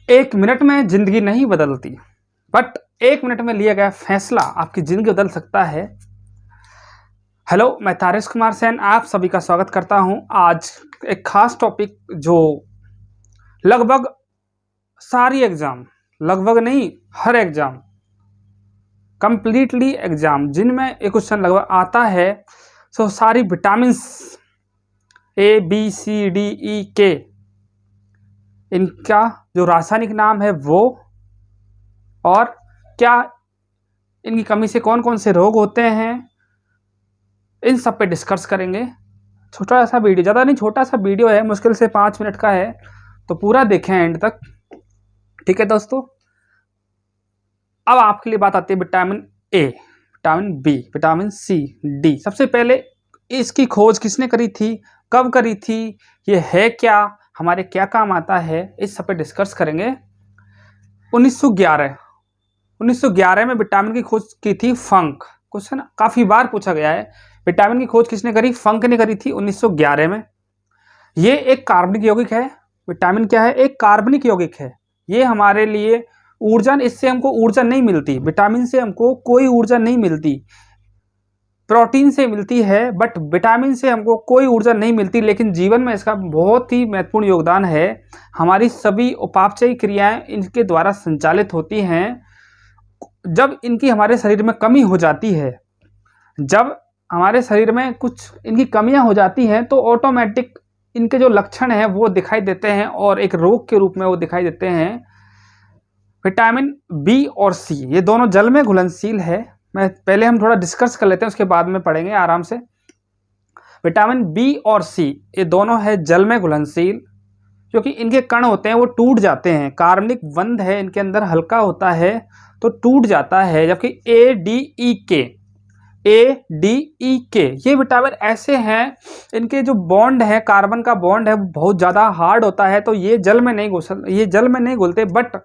एक मिनट में जिंदगी नहीं बदलती, बट एक मिनट में लिया गया फैसला आपकी जिंदगी बदल सकता है। हेलो, मैं तारिश कुमार सेन आप सभी का स्वागत करता हूं। आज एक खास टॉपिक जो लगभग सारी एग्जाम, लगभग नहीं हर एग्जाम, कंप्लीटली एग्जाम जिनमें एक क्वेश्चन लगभग आता है, सो सारी vitamins A B C D E के, इनका जो रासायनिक नाम है वो, और क्या इनकी कमी से कौन कौन से रोग होते हैं, इन सब पे डिस्कस करेंगे। छोटा सा वीडियो, ज़्यादा नहीं, छोटा सा वीडियो है, मुश्किल से 5 मिनट का है, तो पूरा देखें एंड तक। ठीक है दोस्तों, अब आपके लिए बात आती है vitamin A, vitamin B, vitamin C, D. सबसे पहले इसकी खोज किसने करी थी, कब करी थी, ये है क्या, हमारे क्या काम आता है, इस सब पे डिस्कस करेंगे। 1911 में विटामिन की खोज की थी फंक। क्वेश्चन काफ़ी बार पूछा गया है, विटामिन की खोज किसने करी, फंक ने करी थी 1911 में। ये एक कार्बनिक यौगिक है। विटामिन क्या है, एक कार्बनिक यौगिक है। ये हमारे लिए ऊर्जा, इससे हमको ऊर्जा नहीं मिलती, विटामिन से हमको कोई ऊर्जा नहीं मिलती, प्रोटीन से मिलती है, बट विटामिन से हमको कोई ऊर्जा नहीं मिलती। लेकिन जीवन में इसका बहुत ही महत्वपूर्ण योगदान है। हमारी सभी उपापचयी क्रियाएं इनके द्वारा संचालित होती हैं। जब इनकी हमारे शरीर में कमी हो जाती है, जब हमारे शरीर में कुछ इनकी कमियां हो जाती हैं, तो ऑटोमेटिक इनके जो लक्षण हैं वो दिखाई देते हैं और एक रोग के रूप में वो दिखाई देते हैं। विटामिन बी और सी ये दोनों जल में घुलनशील है। मैं पहले हम थोड़ा डिस्कस कर लेते हैं, उसके बाद में पढ़ेंगे आराम से। विटामिन बी और सी ये दोनों है जल में घुलनशील, क्योंकि इनके कण होते हैं वो टूट जाते हैं, कार्बनिक बंध है इनके अंदर, हल्का होता है तो टूट जाता है। जबकि ए डी ई के ये विटामिन ऐसे हैं, इनके जो बॉन्ड है, कार्बन का बॉन्ड है, बहुत ज़्यादा हार्ड होता है, तो ये जल में नहीं घुलते, बट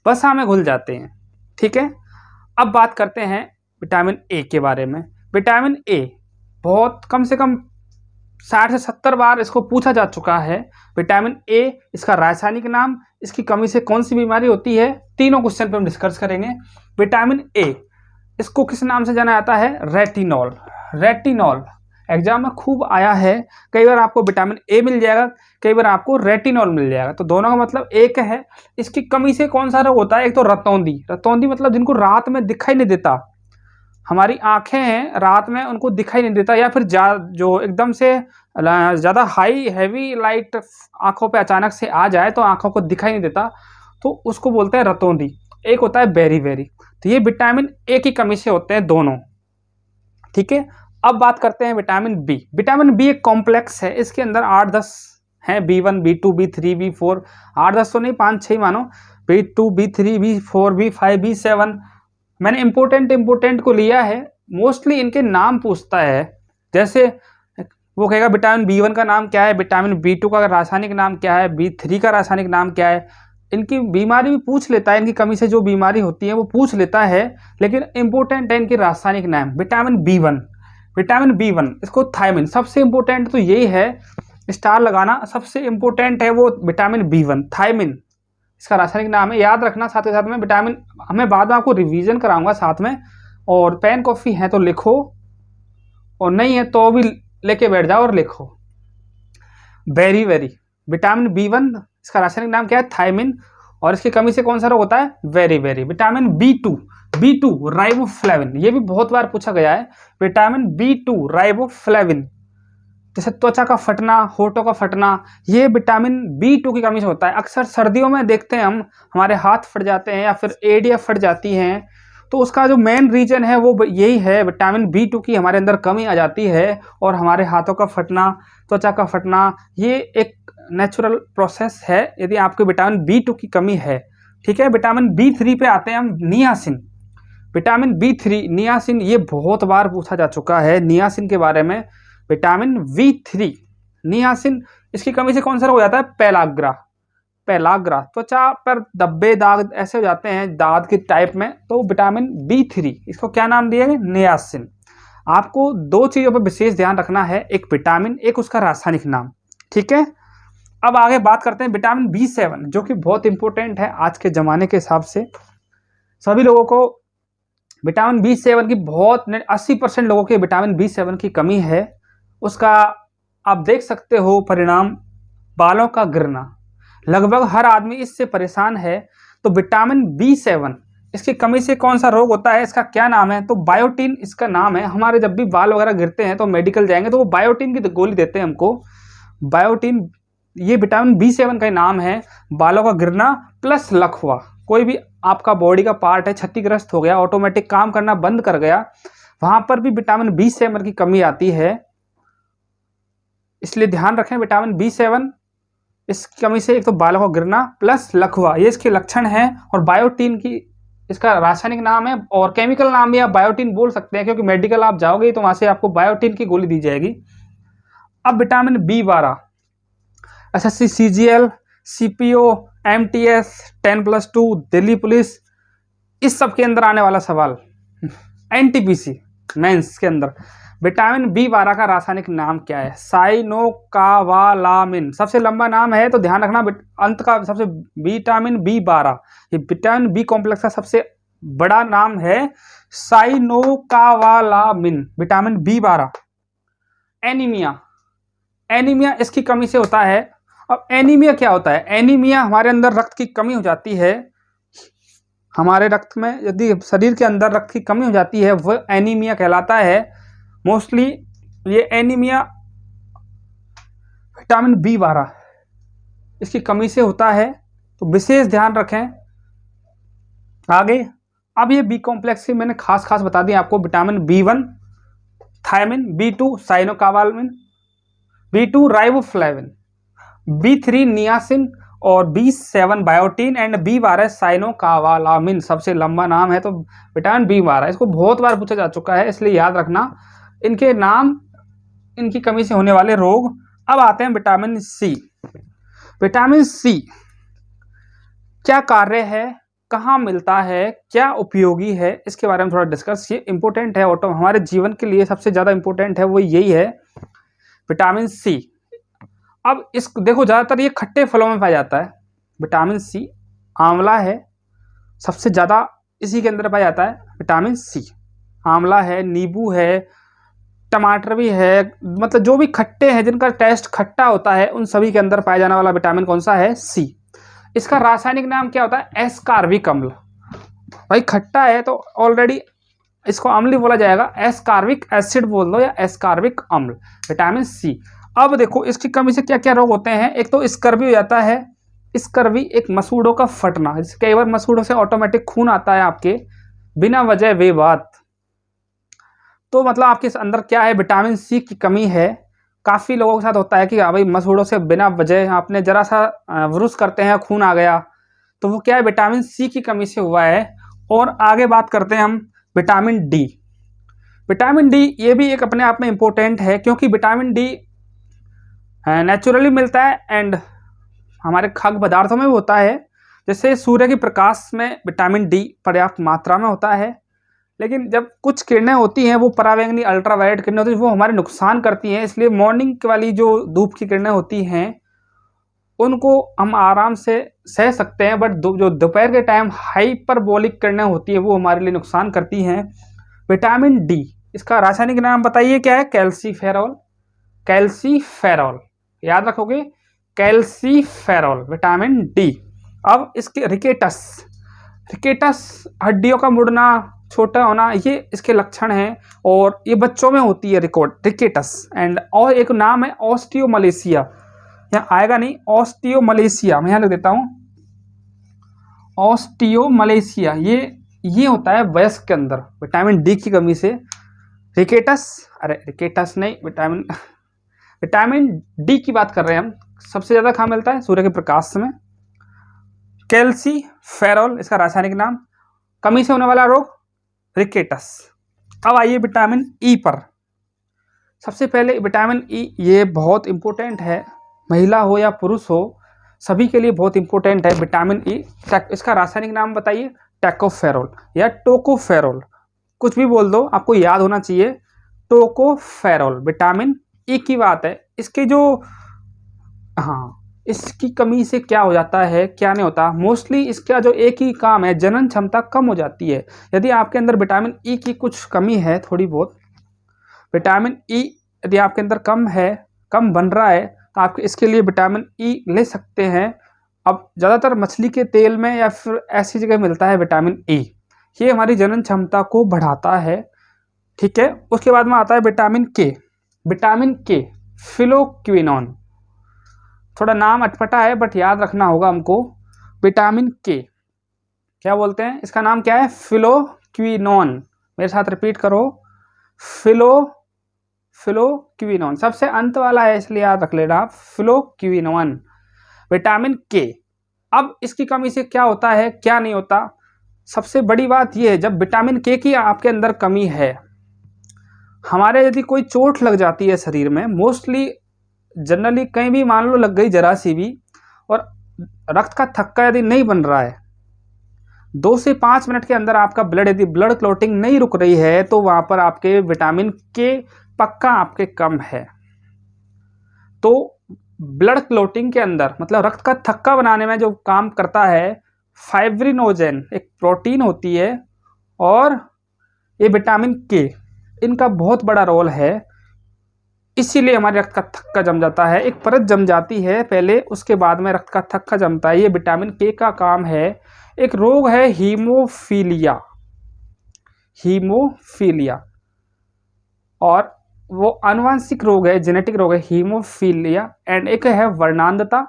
वसा में घुल जाते हैं। ठीक है, अब बात करते हैं विटामिन ए के बारे में। विटामिन ए बहुत कम से कम 60 से 70 बार इसको पूछा जा चुका है। विटामिन ए, इसका रासायनिक नाम, इसकी कमी से कौन सी बीमारी होती है, तीनों क्वेश्चन पे हम डिस्कस करेंगे। विटामिन ए, इसको किस नाम से जाना जाता है, रेटिनॉल। रेटिनॉल एग्जाम में खूब आया है, कई बार आपको विटामिन ए मिल जाएगा, कई बार आपको रेटिनॉल मिल जाएगा, तो दोनों का मतलब एक है। इसकी कमी से कौन सा रोग होता है, एक तो रतौंधी मतलब जिनको रात में दिखाई नहीं देता, हमारी आंखें हैं रात में उनको दिखाई नहीं देता, या फिर जो एकदम से ज़्यादा हाई हैवी लाइट आंखों पे अचानक से आ जाए तो आंखों को दिखाई नहीं देता, तो उसको बोलते हैं रतौंधी। एक होता है बेरी, तो ये विटामिन ए की कमी से होते हैं दोनों। ठीक है, अब बात करते हैं विटामिन बी। विटामिन बी एक कॉम्प्लेक्स है, इसके अंदर 8-10 हैं, B1, B2, B3, B4, 8-10 तो नहीं, 5-6 मानो, B2, B3, B4, B5, B7। मैंने इम्पोर्टेंट को लिया है, मोस्टली इनके नाम पूछता है। जैसे वो कहेगा विटामिन B1 का नाम क्या है, विटामिन B2 का रासायनिक नाम क्या है, B3 का रासायनिक नाम क्या है, इनकी बीमारी भी पूछ लेता है, इनकी कमी से जो बीमारी होती है वो पूछ लेता है, लेकिन इंपॉर्टेंट है इनकी रासायनिक नाम। विटामिन B1, इसको थायमिन, सबसे इंपॉर्टेंट तो यही है, स्टार लगाना, सबसे इंपॉर्टेंट है वो विटामिन B1, थायमिन इसका रासायनिक नाम है, याद रखना। साथ ही साथ में विटामिन, हमें बाद में आपको रिवीजन कराऊंगा साथ में, और पेन कॉफी है तो लिखो, और नहीं है तो भी लेके बैठ जाओ और लिखो। वेरी विटामिन B1, इसका रासायनिक नाम क्या है, थायमिन, और इसकी कमी से कौन सा रोग होता है, वेरी। विटामिन B2 राइबोफ्लेविन, ये भी बहुत बार पूछा गया है। विटामिन B2 राइबोफ्लेविन, जैसे त्वचा का फटना, होठों का फटना, ये विटामिन B2 की कमी से होता है। अक्सर सर्दियों में देखते हैं हम, हमारे हाथ फट जाते हैं या फिर एड़ियाँ फट जाती हैं, तो उसका जो मेन रीजन है वो यही है, विटामिन B2 की हमारे अंदर कमी आ जाती है, और हमारे हाथों का फटना, त्वचा का फटना, ये एक नेचुरल प्रोसेस है यदि आपको विटामिन B2 की कमी है। ठीक है, विटामिन B3 पे आते हैं हम, नियासिन। विटामिन B3 नियासिन, ये बहुत बार पूछा जा चुका है नियासिन के बारे में। विटामिन B3 नियासिन, इसकी कमी से कौन सा रोग हो जाता है, पेलाग्रा, त्वचा पर धब्बे दाग ऐसे हो जाते हैं, दाद के टाइप में, तो विटामिन B3, इसको क्या नाम दिया गया, नियासिन। आपको 2 चीज़ों पर विशेष ध्यान रखना है, एक विटामिन, एक उसका रासायनिक नाम। ठीक है, अब आगे बात करते हैं विटामिन B7, जो कि बहुत इंपॉर्टेंट है आज के ज़माने के हिसाब से। सभी लोगों को विटामिन B7 की बहुत 80% लोगों के विटामिन B7 की कमी है। उसका आप देख सकते हो परिणाम, बालों का गिरना। लगभग हर आदमी इससे परेशान है। तो विटामिन B7 इसकी कमी से कौन सा रोग होता है, इसका क्या नाम है? तो बायोटिन इसका नाम है। हमारे जब भी बाल वगैरह गिरते हैं तो मेडिकल जाएंगे तो वो बायोटिन की गोली देते हैं हमको, बायोटिन। ये विटामिन B7 का नाम है। बालों का गिरना प्लस लकवा, कोई भी आपका बॉडी का पार्ट है क्षतिग्रस्त हो गया, ऑटोमेटिक काम करना बंद कर गया, वहां पर भी विटामिन B7 की कमी आती है। इसलिए ध्यान रखें विटामिन B7 इस कमी से एक तो बालों का गिरना प्लस लकवा, ये इसके लक्षण हैं। और बायोटिन की इसका रासायनिक नाम है, और केमिकल नाम भी आप बायोटिन बोल सकते हैं, क्योंकि मेडिकल आप जाओगे तो वहां से आपको बायोटिन की गोली दी जाएगी। अब vitamin B12 SSC CGL CPO MTS 10+2 Delhi police, इस सब के अंदर आने वाला सवाल NTPC मेंस के अंदर विटामिन B12 का रासायनिक नाम क्या है? साइनोकावालामिन, सबसे लंबा नाम है तो ध्यान रखना अंत का सबसे, विटामिन B12 ये विटामिन बी कॉम्प्लेक्स का सबसे बड़ा नाम है साइनोकावालामिन, विटामिन B12। एनीमिया, एनीमिया इसकी कमी से होता है। अब एनीमिया क्या होता है? एनीमिया हमारे अंदर रक्त की कमी हो जाती है, हमारे रक्त में यदि शरीर के अंदर रक्त की कमी हो जाती है वह एनीमिया कहलाता है। मोस्टली ये एनीमिया विटामिन B12 इसकी कमी से होता है, तो विशेष ध्यान रखें। आगे अब ये बी कॉम्प्लेक्स की मैंने खास बता दी आपको, vitamin B1 thiamine, B2 cyanocobalamin, B2 riboflavin, B3 niacin और B7 बायोटिन एंड B12 साइनोकावालामिन, सबसे लंबा नाम है तो विटामिन B12। इसको बहुत बार पूछा जा चुका है, इसलिए याद रखना इनके नाम, इनकी कमी से होने वाले रोग। अब आते हैं विटामिन C। विटामिन C क्या कार्य है, कहाँ मिलता है, क्या उपयोगी है, इसके बारे में थोड़ा डिस्कस। ये इंपॉर्टेंट है, ऑटो हमारे जीवन के लिए सबसे ज़्यादा इंपॉर्टेंट है, वो यही है विटामिन C। अब इस देखो ज़्यादातर ये खट्टे फलों में पाया जाता है। विटामिन C आंवला है, सबसे ज़्यादा इसी के अंदर पाया जाता है विटामिन C। आंवला है, नींबू है, टमाटर भी है, मतलब जो भी खट्टे हैं जिनका टेस्ट खट्टा होता है उन सभी के अंदर पाया जाने वाला विटामिन कौन सा है? C। इसका रासायनिक नाम क्या होता है? एस्कार्बिक अम्ल। भाई खट्टा है तो ऑलरेडी इसको अम्ल ही बोला जाएगा, एस्कार्बिक एसिड बोल दो या एस्कार्बिक अम्ल, विटामिन C। अब देखो इसकी कमी से क्या क्या रोग होते हैं। एक तो स्कर्वी हो जाता है, स्कर्वी एक मसूड़ों का फटना, जैसे कई बार मसूड़ों से ऑटोमेटिक खून आता है आपके बिना वजह वे बात, तो मतलब आपके अंदर क्या है? विटामिन C की कमी है। काफ़ी लोगों के साथ होता है कि हाँ भाई मसूड़ों से बिना वजह आपने जरा सा व्रुस करते हैं, खून आ गया, तो वो क्या है? विटामिन C की कमी से हुआ है। और आगे बात करते हैं हम विटामिन D। विटामिन D ये भी एक अपने आप में इम्पोर्टेंट है, क्योंकि विटामिन D नेचुरली मिलता है एंड हमारे खाद्य पदार्थों में भी होता है। जैसे सूर्य के प्रकाश में विटामिन D पर्याप्त मात्रा में होता है, लेकिन जब कुछ किरणें होती हैं वो पराबैंगनी अल्ट्रावायलेट किरणें होती हैं, वो हमारे नुकसान करती हैं। इसलिए मॉर्निंग वाली जो धूप की किरणें होती हैं उनको हम आराम से सह सकते हैं, बट जो दोपहर के टाइम हाइपरबोलिक किरणें होती है वो हमारे लिए नुकसान करती हैं। विटामिन D इसका रासायनिक नाम बताइए क्या है? कैल्सीफेरॉल, कैल्सीफेरॉल याद रखोगे, कैल्सीफेरॉल विटामिन D। अब इसके रिकेटस, रिकेटस हड्डियों का मुड़ना, छोटा होना, ये इसके लक्षण हैं और ये बच्चों में होती है रिकेटस। एंड और एक नाम है ऑस्टियोमलेशिया, यहाँ आएगा नहीं, ऑस्टियोमलेशिया मैं यहाँ लिख देता हूँ, ऑस्टियोमलेशिया ये होता है वयस्क के अंदर विटामिन D की कमी से। रिकेटस, अरे रिकेटस नहीं, विटामिन D की बात कर रहे हैं हम। सबसे ज़्यादा कहाँ मिलता है? सूर्य के प्रकाश में। कैल्सीफेरॉल इसका रासायनिक नाम। कमी से होने वाला रोग रिकेटस। अब आइए विटामिन E पर। सबसे पहले विटामिन E ये बहुत इंपॉर्टेंट है, महिला हो या पुरुष हो सभी के लिए बहुत इंपॉर्टेंट है विटामिन E। इसका रासायनिक नाम बताइए? टैकोफेरॉल या टोकोफेरॉल, कुछ भी बोल दो, आपको याद होना चाहिए टोकोफेरॉल विटामिन E की बात है। इसके जो इसकी कमी से क्या हो जाता है, क्या नहीं होता। मोस्टली इसका जो एक ही काम है, जनन क्षमता कम हो जाती है। यदि आपके अंदर विटामिन ई की कुछ कमी है, थोड़ी बहुत विटामिन ई यदि आपके अंदर कम है, कम बन रहा है, तो आप इसके लिए विटामिन ई ले सकते हैं। अब ज़्यादातर मछली के तेल में या फिर ऐसी जगह मिलता है विटामिन ई। ये हमारी जनन क्षमता को बढ़ाता है, ठीक है। उसके बाद में आता है विटामिन के। विटामिन के, फिलोक्विनोन, थोड़ा नाम अटपटा है बट याद रखना होगा हमको। विटामिन के क्या बोलते हैं, इसका नाम क्या है, फिलोक्विनोन। मेरे साथ रिपीट करो, फिलोक्विनोन, सबसे अंत वाला है इसलिए याद रख लेना, फिलोक्विनोन, विटामिन के। अब इसकी कमी से क्या होता है, क्या नहीं होता। सबसे बड़ी बात यह है, जब विटामिन के की आपके अंदर कमी है, हमारे यदि कोई चोट लग जाती है शरीर में, मोस्टली जनरली कहीं भी मान लो लग गई जरा सी भी, और रक्त का थक्का यदि नहीं बन रहा है, 2 से 5 मिनट के अंदर आपका ब्लड, यदि ब्लड क्लॉटिंग नहीं रुक रही है, तो वहां पर आपके विटामिन के पक्का आपके कम है। तो ब्लड क्लॉटिंग के अंदर मतलब रक्त का थक्का बनाने में जो काम करता है, फाइब्रिनोजेन एक प्रोटीन होती है, और ये विटामिन के, इनका बहुत बड़ा रोल है। इसीलिए हमारे रक्त का थक्का जम जाता है, एक परत जम जाती है पहले, उसके बाद में रक्त का थक्का जमता है। ये विटामिन के का काम है। एक रोग है हीमोफीलिया, हीमोफीलिया, और वो आनुवांशिक रोग है, जेनेटिक रोग है हीमोफीलिया। एंड एक है वर्णांधता,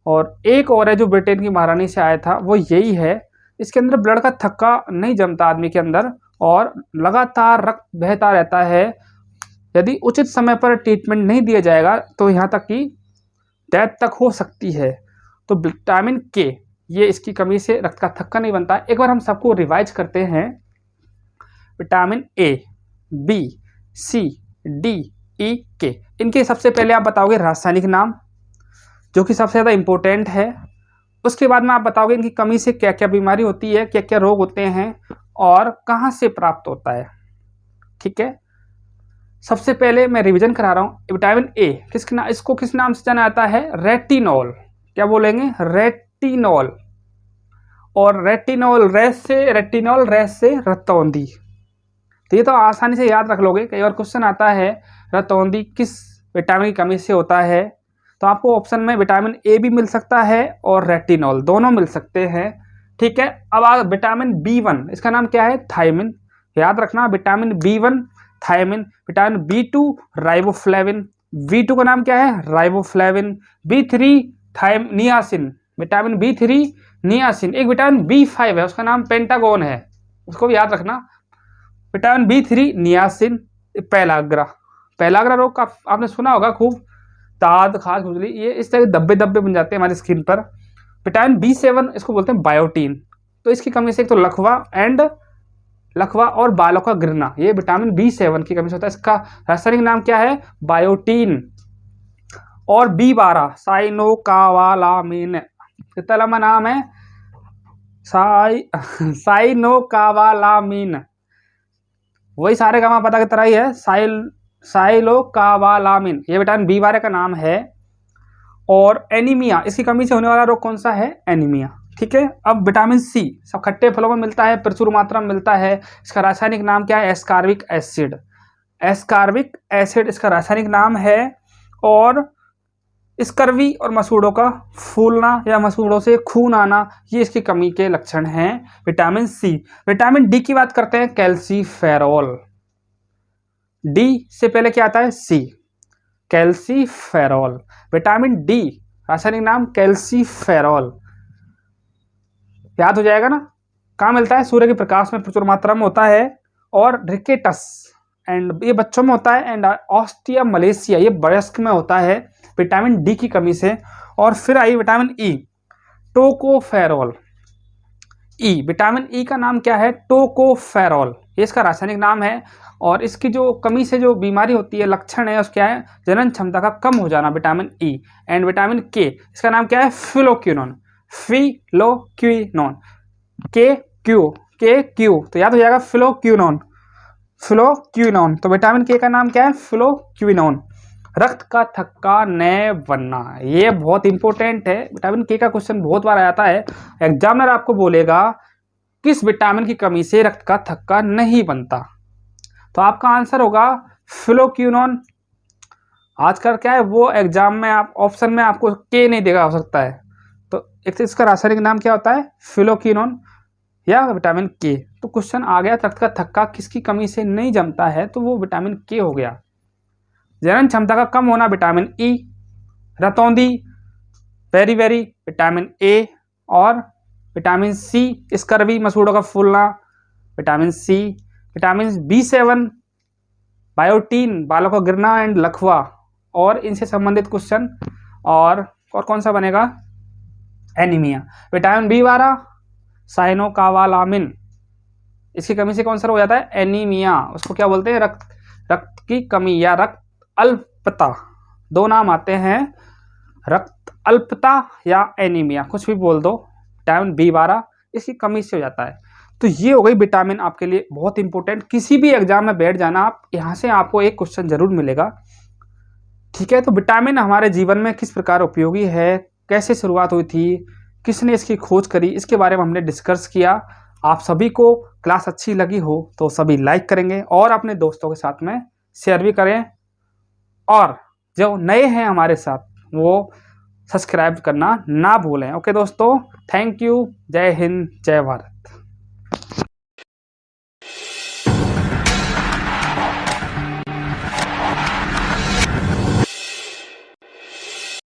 और एक और है जो ब्रिटेन की महारानी से आया था, वो यही है। इसके अंदर ब्लड का थक्का नहीं जमता आदमी के अंदर, और लगातार रक्त बहता रहता है। यदि उचित समय पर ट्रीटमेंट नहीं दिया जाएगा तो यहाँ तक कि डेथ तक हो सकती है। तो विटामिन के, ये इसकी कमी से रक्त का थक्का नहीं बनता। एक बार हम सबको रिवाइज करते हैं। Vitamin A, B, C, D, E, K, इनके सबसे पहले आप बताओगे रासायनिक नाम, जो कि सबसे ज़्यादा इम्पोर्टेंट है। उसके बाद में आप बताओगे इनकी कमी से क्या क्या बीमारी होती है, क्या क्या रोग होते हैं, और कहाँ से प्राप्त होता है, ठीक है। सबसे पहले मैं रिवीजन करा रहा हूँ। विटामिन ए इसको किस नाम से जाना जाता है, रेटिनॉल। क्या बोलेंगे, रेटिनॉल। और रेटिनॉल रेटिनॉल रैस से रतौंधी। तो ये तो आसानी से याद रख लोगे। कई बार क्वेश्चन आता है रतौंधी किस विटामिन की कमी से होता है, तो आपको ऑप्शन में विटामिन ए भी मिल सकता है और रेटिनॉल, दोनों मिल सकते हैं, ठीक है। अब विटामिन बी1, इसका नाम क्या है, थायमिन। याद रखना, vitamin B1 thiamine, vitamin बी2 riboflavin, बी2 का नाम क्या है, riboflavin, B3 niacin, vitamin B3 niacin. एक विटामिन बी5 है, उसका नाम पेंटागोन है, उसको भी याद रखना। विटामिन बी3 नियासिन, पहलाग्रा रोग का आपने सुना होगा खूब, दाद, खाज, खुजली, ये इस तरह धब्बे धब्बे बन जाते हैं हमारी स्किन पर। विटामिन बी7 इसको बोलते हैं बायोटीन। तो इसकी कमी से एक तो लकवा और बालों का गिरना, ये विटामिन बी7 की कमी से होता है। इसका रासायनिक नाम क्या है, बायोटीन। और बी12 साइनोकावालामिन, कितना लंबा नाम है, साइनोकावालामिन, वही सारे काम पता की तरह ही है, साइलोकावालामिन, ये विटामिन बी12 का नाम है। और एनीमिया, इसकी कमी से होने वाला रोग कौन सा है, एनीमिया, ठीक है। अब विटामिन सी सब खट्टे फलों में मिलता है, प्रचुर मात्रा में मिलता है। इसका रासायनिक नाम क्या है, एस्कार्बिक एसिड, एस्कार्बिक एसिड इसका रासायनिक नाम है। और स्कर्वी और मसूड़ों का फूलना या मसूड़ों से खून आना, ये इसकी कमी के लक्षण हैं, विटामिन सी। विटामिन डी की बात करते हैं, कैल्सीफेरॉल। डी से पहले क्या आता है, सी, कैल्सीफेरॉल। विटामिन डी रासायनिक नाम कैल्सीफेरॉल, याद हो जाएगा ना। कहाँ मिलता है, सूर्य के प्रकाश में प्रचुर मात्रा में होता है। और रिकेटस, एंड ये बच्चों में होता है। एंड ऑस्टिया मलेशिया, ये वयस्क में होता है विटामिन डी की कमी से। और फिर आई विटामिन ई, टोकोफेरॉल। ई, विटामिन ई का नाम क्या है, टोकोफेरॉल, ये इसका रासायनिक नाम है। और इसकी जो कमी से जो बीमारी होती है, लक्षण है उसका है, जनन क्षमता का कम हो जाना, विटामिन ई। एंड विटामिन के, इसका नाम क्या है, फिलोक्विनोन, फिलोक्विनोन, के क्यू, तो याद हो जाएगा फिलोक्विनोन। तो विटामिन के का नाम क्या है, फिलोक्विनोन। रक्त का थक्का न बनना, ये बहुत इंपॉर्टेंट है। विटामिन के का क्वेश्चन बहुत बार आता है। एग्जामिनर आपको बोलेगा किस विटामिन की कमी से रक्त का थक्का नहीं बनता, तो आपका आंसर होगा फ्लोक्विनोन। आजकल क्या है वो एग्जाम में आप ऑप्शन में आपको के नहीं देगा हो सकता है, तो एक तो इसका रासायनिक नाम क्या होता है, फ्लोक्विनोन या विटामिन के। तो क्वेश्चन आ गया रक्त का थक्का किसकी कमी से नहीं जमता है, तो वो विटामिन के हो गया। जनन क्षमता का कम होना विटामिन ई, रतौंधी बेरी विटामिन ए, और विटामिन सी स्कर्वी मसूड़ों का फूलना vitamin C, vitamin B7 biotin बालों का गिरना एंड लकवा, और इनसे संबंधित क्वेश्चन। और कौन सा बनेगा, एनीमिया। विटामिन B12 साइनोकावालामिन, इसकी कमी से कौन सा हो जाता है, एनीमिया। उसको क्या बोलते हैं, रक्त की कमी या रक्त अल्पता, दो नाम आते हैं, रक्त अल्पता या एनीमिया, कुछ भी बोल दो। विटामिन B12 इसकी कमी से हो जाता है। तो ये हो गई विटामिन आपके लिए बहुत इंपॉर्टेंट। किसी भी एग्जाम में बैठ जाना आप, यहाँ से आपको एक क्वेश्चन जरूर मिलेगा, ठीक है। तो विटामिन हमारे जीवन में किस प्रकार उपयोगी है, कैसे शुरुआत हुई थी, किसने इसकी खोज करी, इसके बारे में हमने डिस्कस किया। आप सभी को क्लास अच्छी लगी हो तो सभी लाइक करेंगे और अपने दोस्तों के साथ में शेयर भी करें, और जो नए हैं हमारे साथ वो सब्सक्राइब करना ना भूलें। ओके दोस्तों, थैंक यू, जय हिंद, जय भारत।